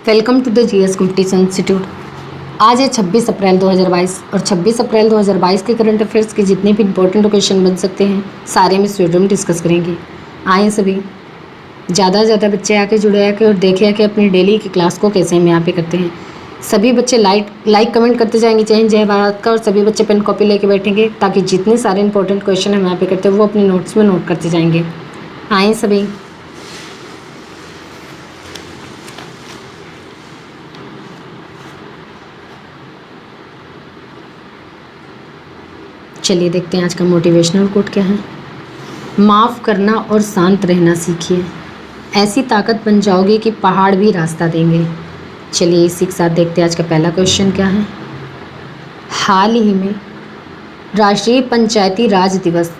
Welcome to the GS competition institute. आज है 26 अप्रैल 2022 और 26 अप्रैल 2022 के करंट अफेयर्स के जितने भी इंपॉर्टेंट क्वेश्चन बन सकते हैं सारे हम इस वीडियो में डिस्कस करेंगे। आए सभी ज़्यादा से ज़्यादा बच्चे आके जुड़े आके और देखे आके अपनी डेली की क्लास को कैसे हम यहाँ पे करते हैं। सभी बच्चे लाइक कमेंट करते जाएंगे जय हिंद जय भारत का, और सभी बच्चे पेन कॉपी लेके बैठेंगे ताकि जितने सारे इंपॉर्टेंट क्वेश्चन हम यहाँ पे करते हैं वो अपने नोट्स में नोट करते जाएंगे। आए सभी चलिए देखते हैं आज का मोटिवेशनल कोट क्या है। माफ़ करना और शांत रहना सीखिए, ऐसी ताकत बन जाओगे कि पहाड़ भी रास्ता देंगे। चलिए इसी के साथ देखते हैं आज का पहला क्वेश्चन क्या है। हाल ही में राष्ट्रीय पंचायती राज दिवस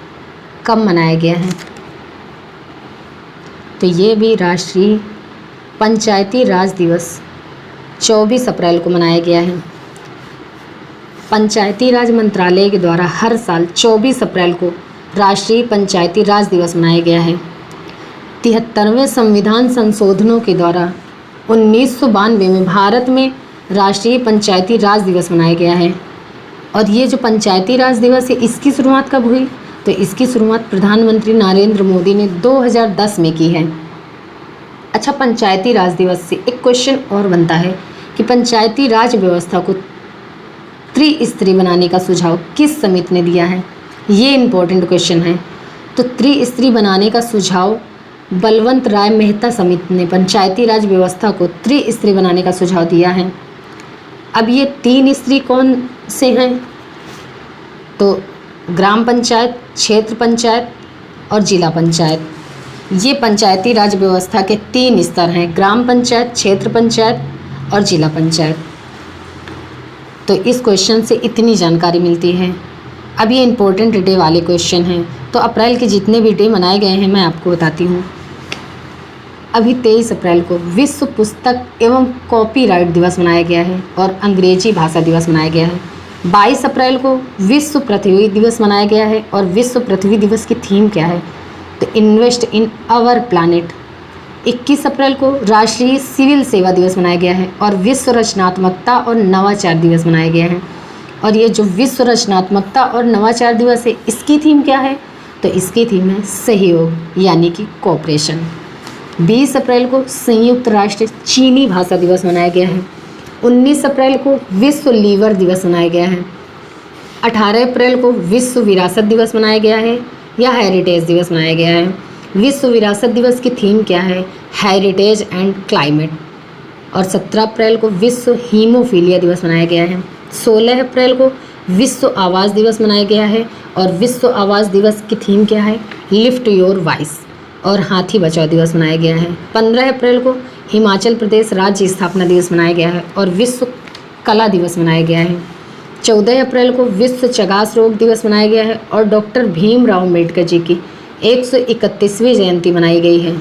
कब मनाया गया है? तो ये भी राष्ट्रीय पंचायती राज दिवस 24 अप्रैल को मनाया गया है। पंचायती राज मंत्रालय के द्वारा हर साल 24 अप्रैल को राष्ट्रीय पंचायती राज दिवस मनाया गया है। 73वें संविधान संशोधनों के द्वारा 1992 में भारत में राष्ट्रीय पंचायती राज दिवस मनाया गया है। और ये जो पंचायती राज दिवस है इसकी शुरुआत कब हुई? तो इसकी शुरुआत प्रधानमंत्री नरेंद्र मोदी ने 2010 में की है। अच्छा, पंचायती राज दिवस से एक क्वेश्चन और बनता है कि पंचायती राज व्यवस्था को त्रिस्तरीय बनाने का सुझाव किस समिति ने दिया है? ये इम्पोर्टेंट क्वेश्चन है। तो त्रिस्तरीय बनाने का सुझाव बलवंत राय मेहता समिति ने पंचायती राज व्यवस्था को त्रिस्तरीय बनाने का सुझाव दिया है। अब ये 3 स्तरीय कौन से हैं? तो ग्राम पंचायत, क्षेत्र पंचायत और जिला पंचायत। ये पंचायती राज व्यवस्था के 3 स्तर हैं, ग्राम पंचायत, क्षेत्र पंचायत और जिला पंचायत। तो इस क्वेश्चन से इतनी जानकारी मिलती है। अब ये इम्पोर्टेंट डे वाले क्वेश्चन हैं। तो अप्रैल के जितने भी डे मनाए गए हैं मैं आपको बताती हूँ। अभी 23 अप्रैल को विश्व पुस्तक एवं कॉपीराइट दिवस मनाया गया है और अंग्रेजी भाषा दिवस मनाया गया है। 22 अप्रैल को विश्व पृथ्वी दिवस मनाया गया है और विश्व पृथ्वी दिवस की थीम क्या है? तो इन्वेस्ट इन आवर प्लानिट। 21 अप्रैल को राष्ट्रीय सिविल सेवा दिवस मनाया गया है और विश्व रचनात्मकता और नवाचार दिवस मनाया गया है। और ये जो विश्व रचनात्मकता और नवाचार दिवस है इसकी थीम क्या है? तो इसकी थीम है सहयोग यानी कि कोऑपरेशन। 20 अप्रैल को संयुक्त राष्ट्र चीनी भाषा दिवस मनाया गया है। 19 अप्रैल को विश्व लीवर दिवस मनाया गया है। 18 अप्रैल को विश्व विरासत दिवस मनाया गया है या हेरिटेज दिवस मनाया गया है। विश्व विरासत दिवस की थीम क्या है? Heritage and climate. और 17 अप्रैल को विश्व हीमोफीलिया दिवस मनाया गया है। 16 अप्रैल को विश्व आवाज़ दिवस मनाया गया है और विश्व आवाज़ दिवस की थीम क्या है? Lift your voice. और हाथी बचाओ दिवस मनाया गया है। 15 अप्रैल को हिमाचल प्रदेश राज्य स्थापना दिवस मनाया गया है और विश्व कला दिवस मनाया गया है। 14 अप्रैल को विश्व चगास रोग दिवस मनाया गया है और डॉक्टर भीमराव अम्बेडकर जी की 131वीं जयंती मनाई गई है।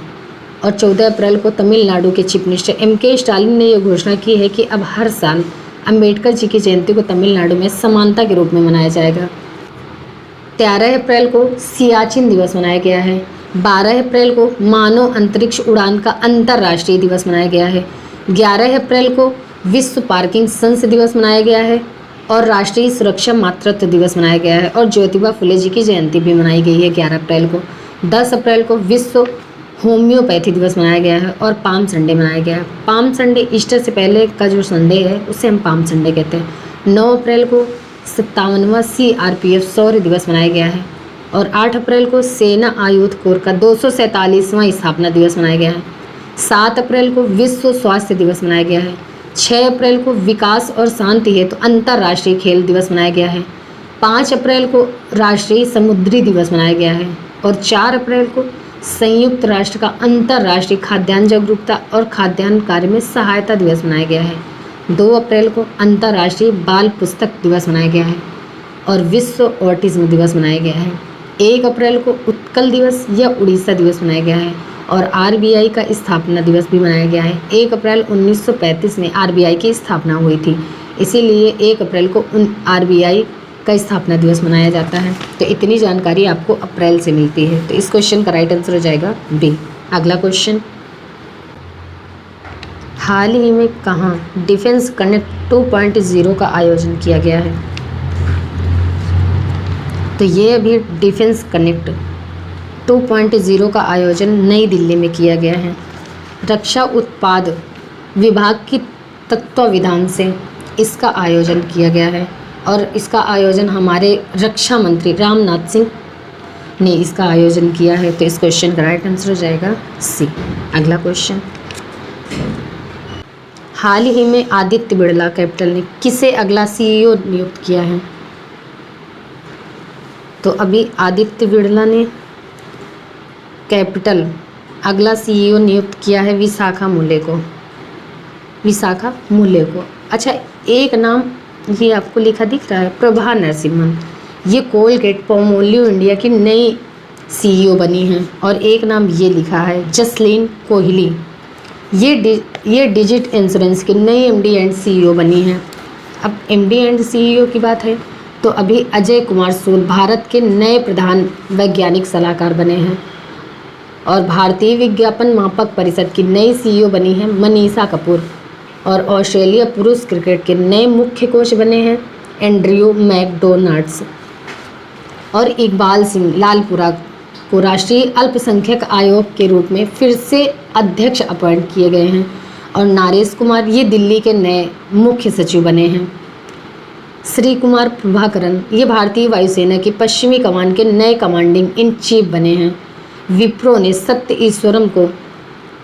और 14 अप्रैल को तमिलनाडु के चीफ मिनिस्टर MK स्टालिन ने यह घोषणा की है कि अब हर साल अम्बेडकर जी की जयंती को तमिलनाडु में समानता के रूप में मनाया जाएगा। 13 अप्रैल को सियाचिन दिवस मनाया गया है। 12 अप्रैल को मानव अंतरिक्ष उड़ान का अंतर्राष्ट्रीय दिवस मनाया गया है। 11 अप्रैल को विश्व पार्किंसंस दिवस मनाया गया है और राष्ट्रीय सुरक्षा मातृत्व दिवस मनाया गया है। और ज्योतिबा फुले जी की जयंती भी मनाई गई है 11 अप्रैल को। 10 अप्रैल को विश्व होम्योपैथी दिवस मनाया गया है और पाम संडे मनाया गया है। पाम संडे ईस्टर से पहले का जो संडे है उसे हम पाम संडे कहते हैं। 9 अप्रैल को 57वां CRPF शौर्य दिवस मनाया गया है और 8 अप्रैल को सेना आयुध कोर का 247वां स्थापना दिवस मनाया गया है। 7 अप्रैल को विश्व स्वास्थ्य दिवस मनाया गया है। 6 अप्रैल को विकास और शांति हेतु अंतर्राष्ट्रीय खेल दिवस मनाया गया है। 5 अप्रैल को राष्ट्रीय समुद्री दिवस मनाया गया है और 4 अप्रैल को संयुक्त राष्ट्र का अंतर्राष्ट्रीय खाद्यान्न जागरूकता और खाद्यान्न कार्य में सहायता दिवस मनाया गया है। 2 अप्रैल को अंतर्राष्ट्रीय बाल पुस्तक दिवस मनाया गया है और विश्व ऑटिज्म दिवस मनाया गया है। 1 अप्रैल को उत्कल दिवस या उड़ीसा दिवस मनाया गया है और RBI का स्थापना दिवस भी मनाया गया है। 1 अप्रैल 1935 में RBI की स्थापना हुई थी, इसीलिए 1 अप्रैल को RBI का स्थापना दिवस मनाया जाता है। तो इतनी जानकारी आपको अप्रैल से मिलती है। तो इस क्वेश्चन का राइट आंसर हो जाएगा बी। अगला क्वेश्चन, हाल ही में कहाँ डिफेंस कनेक्ट 2.0 का आयोजन किया गया है? तो ये अभी डिफेंस कनेक्ट 2.0 का आयोजन नई दिल्ली में किया गया है। रक्षा उत्पाद विभाग की तत्वावधान से इसका आयोजन किया गया है और इसका आयोजन हमारे रक्षा मंत्री राजनाथ सिंह ने इसका आयोजन किया है। तो इस क्वेश्चन का राइट आंसर हो जाएगा सी। अगला क्वेश्चन, हाल ही में आदित्य बिड़ला कैपिटल ने किसे अगला सीईओ नियुक्त किया है? तो अभी आदित्य बिड़ला ने कैपिटल अगला सीईओ नियुक्त किया है विशाखा मूल्य को। अच्छा, एक नाम ये आपको लिखा दिख रहा है, प्रभा नरसिम्हन। ये कोलगेट पोमोलिव इंडिया की नई सीईओ बनी हैं। और एक नाम ये लिखा है जसलीन कोहली, ये डिजिट इंश्योरेंस की नई एमडी एंड सीईओ बनी हैं। अब एमडी एंड सीईओ की बात है तो अभी अजय कुमार सूद भारत के नए प्रधान वैज्ञानिक सलाहकार बने हैं। और भारतीय विज्ञापन मापक परिषद की नई सीईओ बनी है मनीषा कपूर। और ऑस्ट्रेलिया पुरुष क्रिकेट के नए मुख्य कोच बने हैं एंड्रयू मैकडोनाल्ड्स। और इकबाल सिंह लालपुरा को राष्ट्रीय अल्पसंख्यक आयोग के रूप में फिर से अध्यक्ष अपॉइंट किए गए हैं। और नरेश कुमार ये दिल्ली के नए मुख्य सचिव बने हैं। श्री कुमार प्रभाकरन ये भारतीय वायुसेना की पश्चिमी कमान के नए कमांडिंग इन चीफ बने हैं। विप्रो ने सत्य ईश्वरम को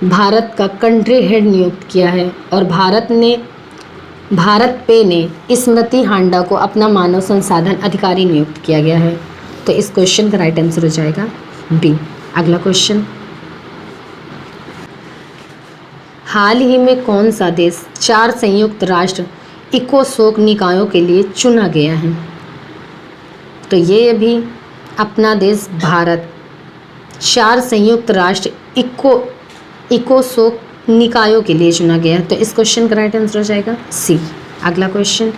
भारत का कंट्री हेड नियुक्त किया है। और भारत पे ने स्मृति हांडा को अपना मानव संसाधन अधिकारी नियुक्त किया गया है। तो इस क्वेश्चन का राइट आंसर हो जाएगा बी। अगला क्वेश्चन, हाल ही में कौन सा देश 4 संयुक्त राष्ट्र इकोसोक निकायों के लिए चुना गया है? तो ये अभी अपना देश भारत 4 संयुक्त राष्ट्र इकोसोक निकायों के लिए चुना गया है। तो इस क्वेश्चन का राइट आंसर हो जाएगा सी। अगला क्वेश्चन,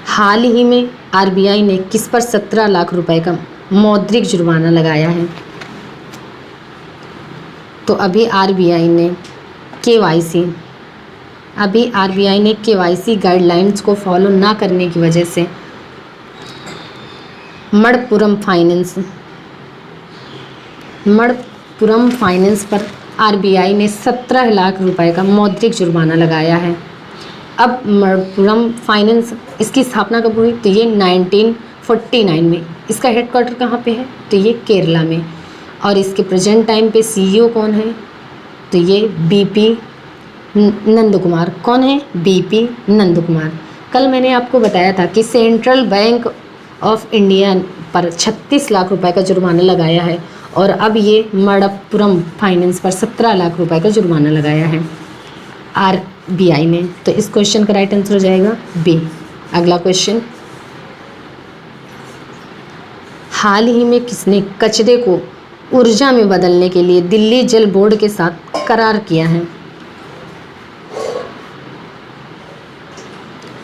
हाल ही में आरबीआई ने किस पर 17 लाख रुपए का मौद्रिक जुर्माना लगाया है? तो अभी आरबीआई ने केवाईसी गाइडलाइंस को फॉलो ना करने की वजह से मणप्पुरम फाइनेंस पर आरबीआई ने 17 लाख रुपए का मौद्रिक जुर्माना लगाया है। अब मणप्पुरम फाइनेंस इसकी स्थापना कब हुई? तो ये 1949 में। इसका हेडक्वार्टर कहाँ पे है? तो ये केरला में। और इसके प्रेजेंट टाइम पे सीईओ कौन है? तो ये बीपी नंदकुमार। कौन है? बीपी नंदकुमार। कल मैंने आपको बताया था कि सेंट्रल बैंक ऑफ इंडिया पर 36 लाख रुपए का जुर्माना लगाया है और अब ये मणप्पुरम फाइनेंस पर 17 लाख रुपए का जुर्माना लगाया है आरबीआई ने। तो इस क्वेश्चन का राइट आंसर हो जाएगा बी। अगला क्वेश्चन, हाल ही में किसने कचरे को ऊर्जा में बदलने के लिए दिल्ली जल बोर्ड के साथ करार किया है?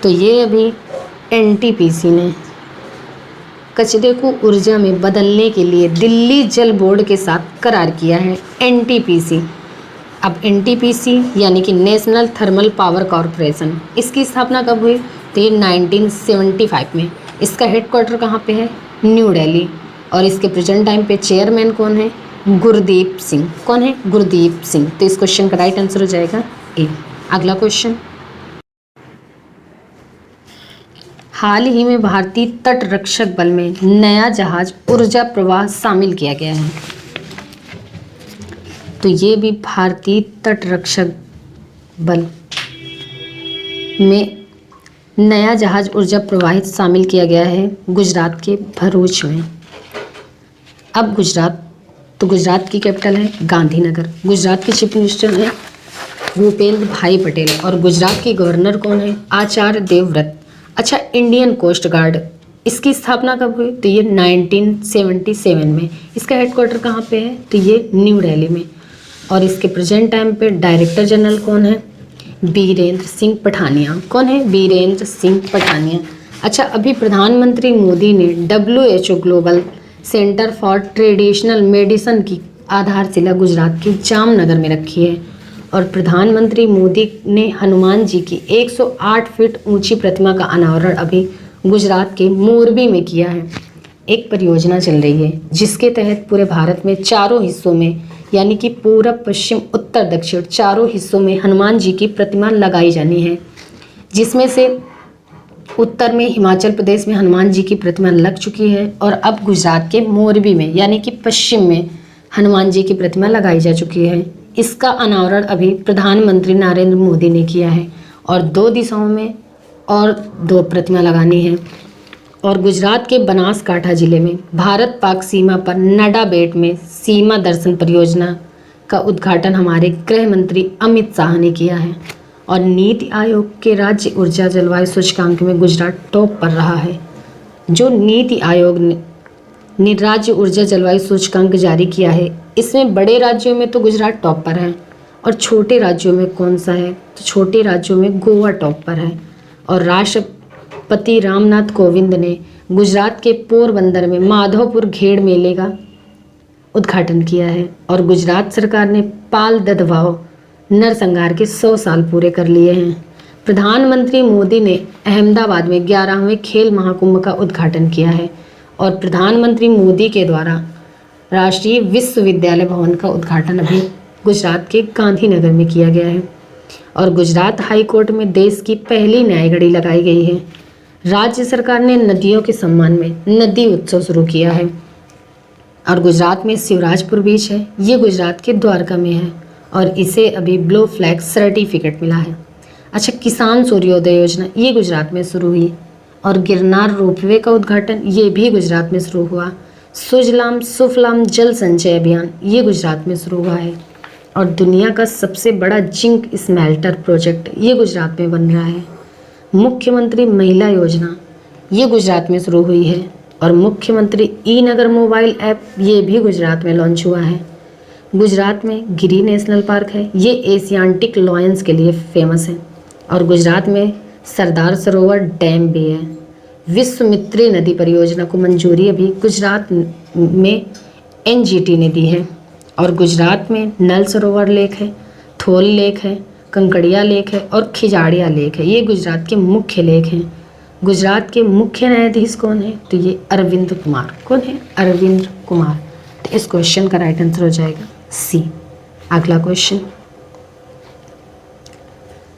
तो ये अभी एनटीपीसी ने कचरे को ऊर्जा में बदलने के लिए दिल्ली जल बोर्ड के साथ करार किया है एनटीपीसी। अब एनटीपीसी यानी कि नेशनल थर्मल पावर कॉरपोरेशन, इसकी स्थापना कब हुई? तो ये 1975 में। इसका हेडक्वार्टर कहाँ पे है? न्यू दिल्ली। और इसके प्रेजेंट टाइम पे चेयरमैन कौन है? गुरदीप सिंह। कौन है? गुरदीप सिंह। तो इस क्वेश्चन का राइट आंसर हो जाएगा ए। अगला क्वेश्चन, हाल ही में भारतीय तट रक्षक बल में नया जहाज ऊर्जा प्रवाह शामिल किया गया है। तो ये भी भारतीय तट रक्षक बल में नया जहाज ऊर्जा प्रवाहित शामिल किया गया है गुजरात के भरूच में। अब गुजरात की कैपिटल है गांधीनगर। गुजरात के चीफ मिनिस्टर हैं भूपेंद्र भाई पटेल और गुजरात के गवर्नर कौन है? आचार्य देवव्रत। अच्छा, इंडियन कोस्ट गार्ड, इसकी स्थापना कब हुई? तो ये 1977 में। इसका हेडक्वार्टर कहाँ पे है? तो ये न्यू दिल्ली में। और इसके प्रेजेंट टाइम पे डायरेक्टर जनरल कौन है? बीरेंद्र सिंह पठानिया। कौन है? बीरेंद्र सिंह पठानिया। अच्छा, अभी प्रधानमंत्री मोदी ने WHO global centre for traditional medicine की आधारशिला गुजरात के जामनगर में रखी है। और प्रधानमंत्री मोदी ने हनुमान जी की 108 फीट ऊंची प्रतिमा का अनावरण अभी गुजरात के मोरबी में किया है। एक परियोजना चल रही है जिसके तहत पूरे भारत में चारों हिस्सों में यानी कि पूरब, पश्चिम, उत्तर, दक्षिण चारों हिस्सों में हनुमान जी की प्रतिमा लगाई जानी है, जिसमें से उत्तर में हिमाचल प्रदेश में हनुमान जी की प्रतिमा लग चुकी है और अब गुजरात के मोरबी में यानी कि पश्चिम में हनुमान जी की प्रतिमा लगाई जा चुकी है। इसका अनावरण अभी प्रधानमंत्री नरेंद्र मोदी ने किया है और 2 दिशाओं में और 2 प्रतिमा लगानी है। और गुजरात के बनासकांठा जिले में भारत पाक सीमा पर नडा बेट में सीमा दर्शन परियोजना का उद्घाटन हमारे गृह मंत्री अमित शाह ने किया है। और नीति आयोग के राज्य जलवायु सूचकांक में गुजरात टॉप पर रहा है। जो नीति आयोग ने राज्य ऊर्जा जलवायु सूचकांक जारी किया है, इसमें बड़े राज्यों में तो गुजरात टॉप पर है और छोटे राज्यों में कौन सा है, तो छोटे राज्यों में गोवा टॉप पर है। और राष्ट्रपति रामनाथ कोविंद ने गुजरात के पोरबंदर में माधवपुर घेड़ मेले का उद्घाटन किया है। और गुजरात सरकार ने पाल ददवाओ नरसंहार के 100 साल पूरे कर लिए हैं। प्रधानमंत्री मोदी ने अहमदाबाद में 11वें खेल महाकुंभ का उद्घाटन किया है और प्रधानमंत्री मोदी के द्वारा राष्ट्रीय विश्वविद्यालय भवन का उद्घाटन अभी गुजरात के गांधीनगर में किया गया है। और गुजरात हाई कोर्ट में देश की पहली न्याय घड़ी लगाई गई है। राज्य सरकार ने नदियों के सम्मान में नदी उत्सव शुरू किया है। और गुजरात में शिवराजपुर बीच है, ये गुजरात के द्वारका में है और इसे अभी ब्लू फ्लैग सर्टिफिकेट मिला है। अच्छा, किसान सूर्योदय योजना ये गुजरात में शुरू हुई और गिरनार रोपवे का उद्घाटन ये भी गुजरात में शुरू हुआ। सुजलाम सुफलाम जल संचय अभियान ये गुजरात में शुरू हुआ है। और दुनिया का सबसे बड़ा जिंक स्मेल्टर प्रोजेक्ट ये गुजरात में बन रहा है। मुख्यमंत्री महिला योजना ये गुजरात में शुरू हुई है और मुख्यमंत्री ई नगर मोबाइल ऐप ये भी गुजरात में लॉन्च हुआ है। गुजरात में गिरी नेशनल पार्क है, ये एशियाटिक लॉयंस के लिए फेमस है। और गुजरात में सरदार सरोवर डैम भी है। विश्वामित्री नदी परियोजना को मंजूरी अभी गुजरात में एनजीटी ने दी है। और गुजरात में नल सरोवर लेक है, थोल लेक है, कंकड़िया लेक है और खिजाड़िया लेक है, ये गुजरात के मुख्य लेक हैं। गुजरात के मुख्य न्यायाधीश कौन है, तो ये अरविंद कुमार। कौन है, अरविंद कुमार। तो इस क्वेश्चन का राइट आंसर हो जाएगा सी। अगला क्वेश्चन,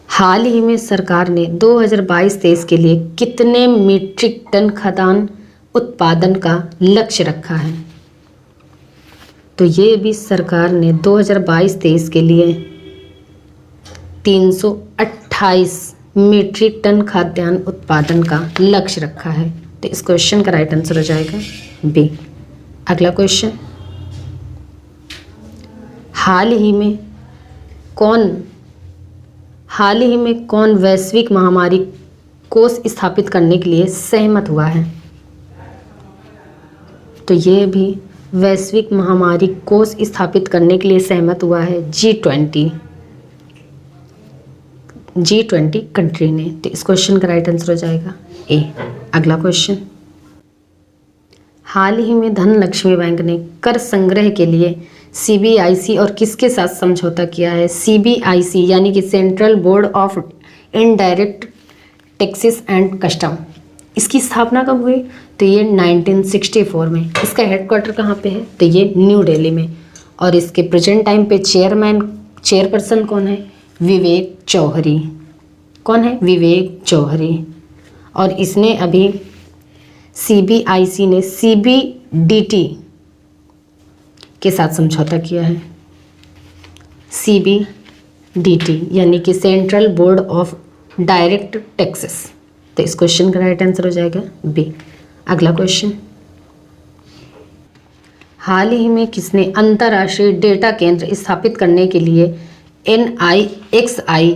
हाल ही में सरकार ने 2022-23 के लिए कितने मीट्रिक टन खाद्यान्न उत्पादन का लक्ष्य रखा है, तो ये भी सरकार ने 2022-23 के लिए 328 मीट्रिक टन खाद्यान्न उत्पादन का लक्ष्य रखा है। तो इस क्वेश्चन का राइट आंसर हो जाएगा बी। अगला क्वेश्चन, हाल ही में कौन वैश्विक महामारी कोष स्थापित करने के लिए सहमत हुआ है, तो ये भी वैश्विक महामारी कोष स्थापित करने के लिए सहमत हुआ है G20 कंट्री ने। तो इस क्वेश्चन का राइट आंसर हो जाएगा ए। अगला क्वेश्चन, हाल ही में धनलक्ष्मी बैंक ने कर संग्रह के लिए सीबीआईसी और किसके साथ समझौता किया है, सीबीआईसी यानी कि central board of indirect taxes and custom. इसकी स्थापना कब हुई, तो ये 1964 में। इसका हेडक्वार्टर कहाँ पे है, तो ये न्यू दिल्ली में। और इसके प्रेजेंट टाइम पे चेयरपर्सन कौन है, विवेक चौधरी। कौन है, विवेक चौधरी। और इसने अभी सीबीआईसी ने सीबीडीटी के साथ समझौता किया है, सीबीडीटी यानी कि central board of direct taxes. तो इस क्वेश्चन का राइट आंसर हो जाएगा बी। अगला क्वेश्चन, हाल ही में किसने अंतर्राष्ट्रीय डेटा केंद्र स्थापित करने के लिए NIXI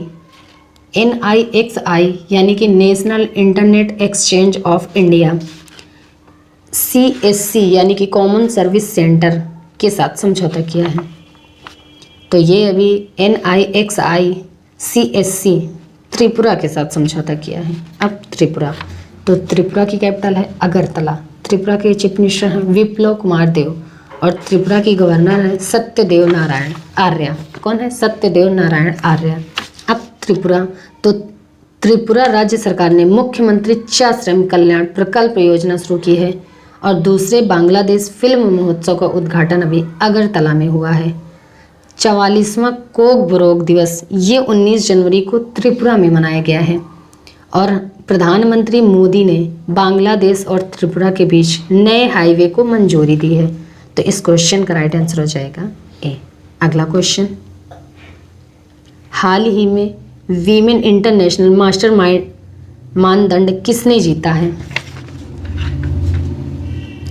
यानी कि national internet exchange of India, CSC यानी कि कॉमन सर्विस सेंटर के साथ समझौता किया है, तो ये अभी NIXI CSC त्रिपुरा के साथ समझौता किया है। अब त्रिपुरा, तो त्रिपुरा की कैपिटल है अगरतला। त्रिपुरा के चीफ मिनिस्टर हैं विप्लव कुमार देव और त्रिपुरा की गवर्नर है सत्यदेव नारायण आर्य। कौन है? सत्यदेव नारायण आर्य। अब त्रिपुरा राज्य सरकार ने मुख्यमंत्री चा श्रम कल्याण प्रकल्प योजना शुरू की है और दूसरे बांग्लादेश फिल्म महोत्सव का उद्घाटन अभी अगरतला में हुआ है। 44वां कोकबोरोक दिवस ये 19 जनवरी को त्रिपुरा में मनाया गया है और प्रधानमंत्री मोदी ने बांग्लादेश और त्रिपुरा के बीच नए हाईवे को मंजूरी दी है। तो इस क्वेश्चन का राइट आंसर हो जाएगा ए। अगला क्वेश्चन, हाल ही में वीमेन इंटरनेशनल मास्टर मानदंड किसने जीता है?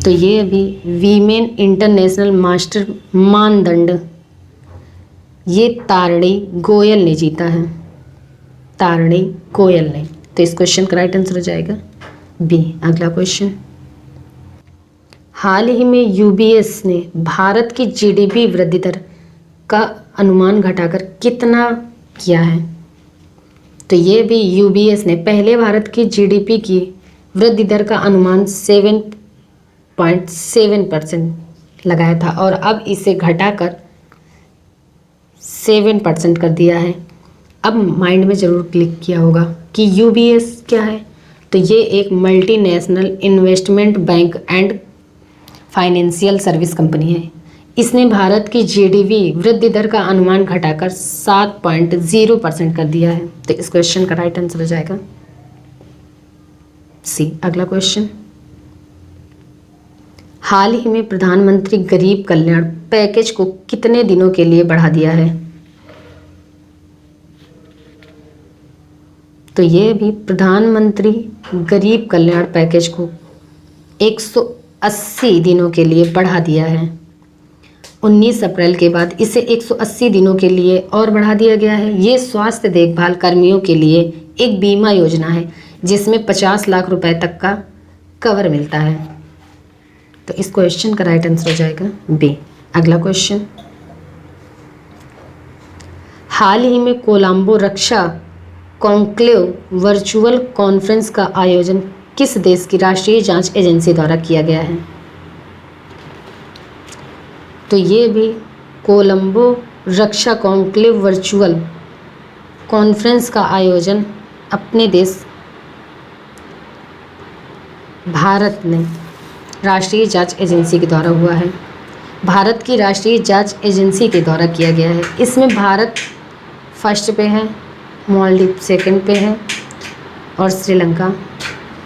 तो ये अभी वीमेन इंटरनेशनल मास्टर मानदंड ये तारिणी गोयल ने जीता है। तारिणी गोयल ने। तो इस क्वेश्चन का राइट आंसर हो जाएगा बी। अगला क्वेश्चन, हाल ही में यूबीएस ने भारत की जीडीपी वृद्धि दर का अनुमान घटाकर कितना किया है? तो ये भी यूबीएस ने पहले भारत की जीडीपी की वृद्धि दर का अनुमान 7.7% लगाया था और अब इसे घटाकर 7% कर दिया है। अब माइंड में ज़रूर क्लिक किया होगा कि यूबीएस क्या है। तो ये एक multinational investment bank and financial service company है। इसने भारत की जीडीपी वृद्धि दर का अनुमान घटाकर 7.0% कर दिया है। तो इस क्वेश्चन का राइट आंसर हो जाएगा सी। अगला क्वेश्चन, हाल ही में प्रधानमंत्री गरीब कल्याण पैकेज को कितने दिनों के लिए बढ़ा दिया है? तो ये भी प्रधानमंत्री गरीब कल्याण पैकेज को 180 दिनों के लिए बढ़ा दिया है। 19 अप्रैल के बाद इसे 180 दिनों के लिए और बढ़ा दिया गया है। ये स्वास्थ्य देखभाल कर्मियों के लिए एक बीमा योजना है जिसमें 50 लाख रुपए तक का कवर मिलता है। तो इस क्वेश्चन का राइट आंसर हो जाएगा बी। अगला क्वेश्चन, हाल ही में कोलंबो रक्षा कॉन्क्लेव वर्चुअल कॉन्फ्रेंस का आयोजन किस देश की राष्ट्रीय जांच एजेंसी द्वारा किया गया है? तो ये भी कोलंबो रक्षा कॉन्क्लेव वर्चुअल कॉन्फ्रेंस का आयोजन अपने देश भारत में राष्ट्रीय जांच एजेंसी के द्वारा हुआ है। भारत की राष्ट्रीय जांच एजेंसी के द्वारा किया गया है। इसमें भारत फर्स्ट पे है, मालदीव सेकंड पे है और श्रीलंका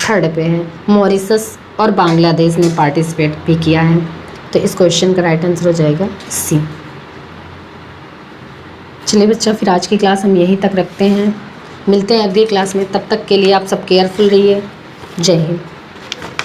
थर्ड पे है। मॉरिशस और बांग्लादेश ने पार्टिसिपेट भी किया है। तो इस क्वेश्चन का राइट आंसर हो जाएगा सी। चलिए बच्चा, फिर आज की क्लास हम यहीं तक रखते हैं। मिलते हैं अगली क्लास में। तब तक के लिए आप सब केयरफुल रहिए। जय हिंद।